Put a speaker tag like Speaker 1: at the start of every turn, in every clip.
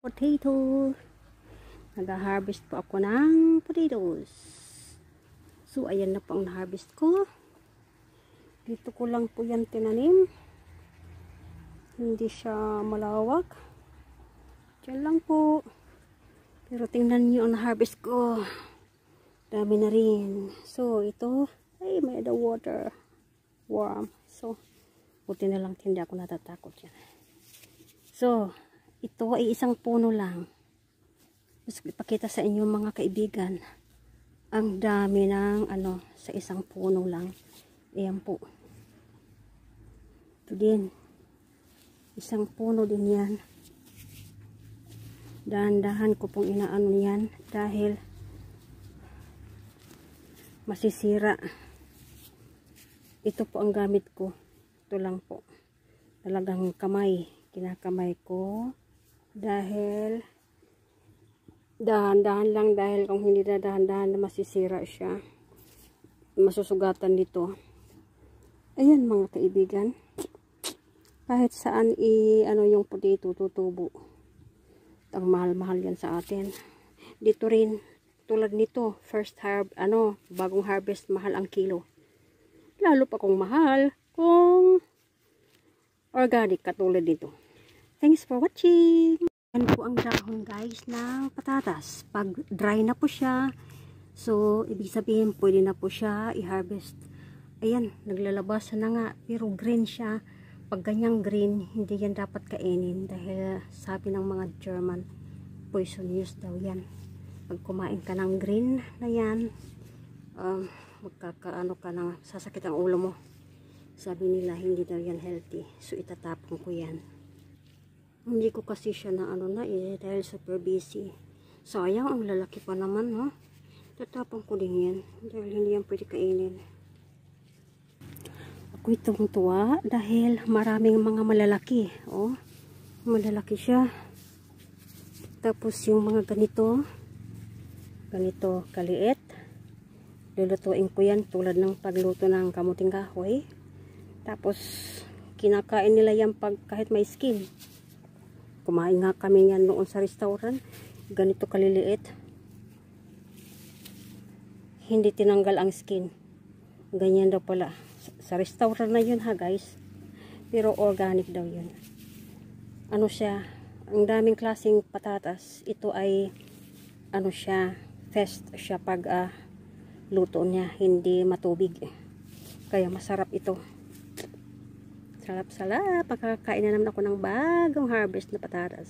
Speaker 1: potato. Nag-harvest po ako ng potatoes. So, ayan na po ang harvest ko. Dito ko lang po yan tinanim. Hindi siya malawak. Diyan lang po. Pero tingnan nyo ang harvest ko. Dami na rin. So, ito ay may the water worm. So, buti na lang hindi ako natatakot yan. So, ito ay isang puno lang. Mas ipakita sa inyo mga kaibigan. Ang dami ng sa isang puno lang. Ayan po. Ito din. Isang puno din yan. Dahan-dahan ko pong inaano yan. Dahil masisira. Ito po ang gamit ko. Ito lang po. Talagang kamay. Kinakamay ko. Dahil dahan-dahan lang, dahil kung hindi na dahan-dahan masisira siya. Masusugatan dito. Ayan mga kaibigan. Kahit saan yung potato tutubo. Ang mahal-mahal yan sa atin. Dito rin, tulad nito, bagong harvest, mahal ang kilo. Lalo pa kung mahal, kung organic katulad dito. Thanks for watching! Yan po ang dahon guys ng patatas. Pag dry na po siya, so ibig sabihin pwede na po siya i-harvest. Ayan, naglalabas na nga, pero green siya. Pag ganyang green, hindi yan dapat kainin dahil sabi ng mga German, poisonous daw yan. Pag kumain ka ng green na yan, magkakaano ka na, sasakit ang ulo mo. Sabi nila hindi daw yan healthy, so itatapon ko yan. Hindi ko kasi siya na dahil super busy. Sayang, ang lalaki pa naman, no? Tatapon ko din yan dahil hindi yan pwede kainin. Ako'y tuwa dahil maraming mga malalaki. Oh, malalaki siya. Tapos yung mga ganito kaliit, lulutuin ko yan tulad ng pagluto ng kamuting kahoy. Tapos kinakain nila yan kahit may skin. Kumain nga kami yan noon sa restaurant. Ganito kaliliit. Hindi tinanggal ang skin. Ganyan daw pala. Sa restaurant na yun ha guys. Pero organic daw yun. Ano siya? Ang daming klaseng patatas. Ito ay fest siya pag luto niya. Hindi matubig. Kaya masarap ito. Salap-salap. Pagkakain na naman ako ng bagong harvest na patatas.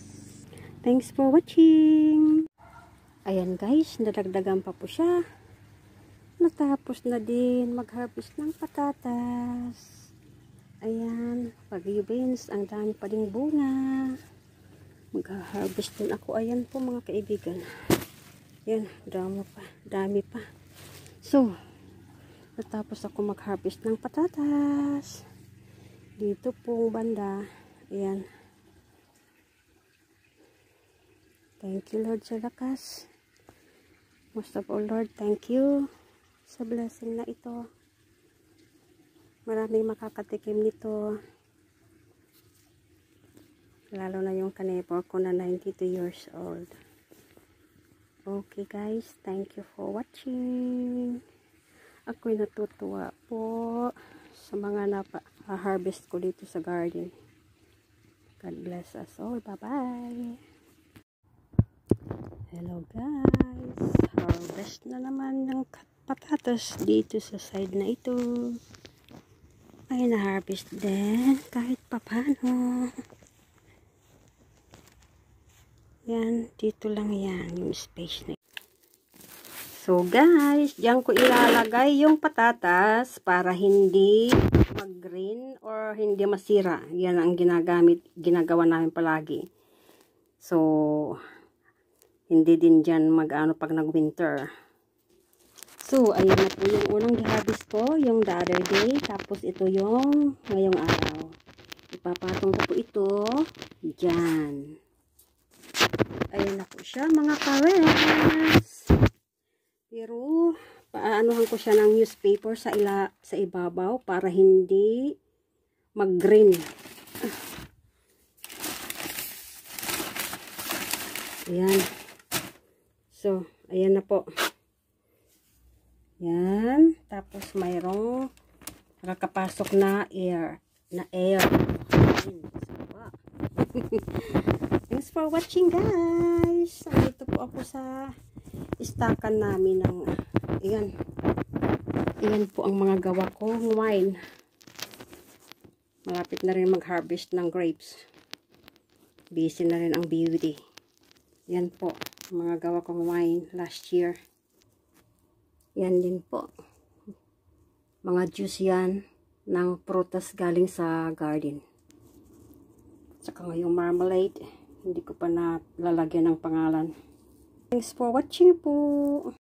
Speaker 1: Thanks for watching. Ayan guys, nadagdagan pa po siya. Natapos na din mag-harvest ng patatas. Ayan, pag-beans, ang dami pa ding bunga. Mag-harvest din ako. Ayan po mga kaibigan. Ayan, dami pa. So, natapos ako mag-harvest ng patatas. Dito pong banda, ayan. Thank you Lord sa lakas. Most of all Lord, thank you sa blessing na ito. Maraming makakatikim nito. Lalo na yung kanebor ko na 92 years old. Okay guys, thank you for watching. Ako'y natutuwa po sa mga harvest ko dito sa garden. God bless us all. Bye-bye. Hello guys. Harvest na naman ng patatas dito sa side na ito. Ay, na-harvest din kahit papano. Yan, dito lang yan yung space na. So guys, diyan ko ilalagay yung patatas para hindi mag-green or hindi masira. Yan ang ginagawa namin palagi. So, hindi din dyan pag nag-winter. So, ayun na po yung unang harvest ko, yung the other day. Tapos ito yung ngayong araw. Ipapatong ko po ito dyan. Ayun na po siya mga kares. Pero, paanohan ko siya ng newspaper sa ibabaw para hindi mag-green. Ayan. So, ayan na po. Yan. Tapos, mayroong nakakapasok na air. Thanks for watching, guys. Dito po ako sa istakan namin ng ayan. Ayan po ang mga gawa kong wine. Malapit na rin mag-harvest ng grapes. Busy na rin ang beauty. Yan po, mga gawa kong wine last year. Yan din po. Mga juice yan ng prutas galing sa garden. Saka ngayong marmalade, hindi ko pa nalalagyan ng pangalan. Thanks for watching po.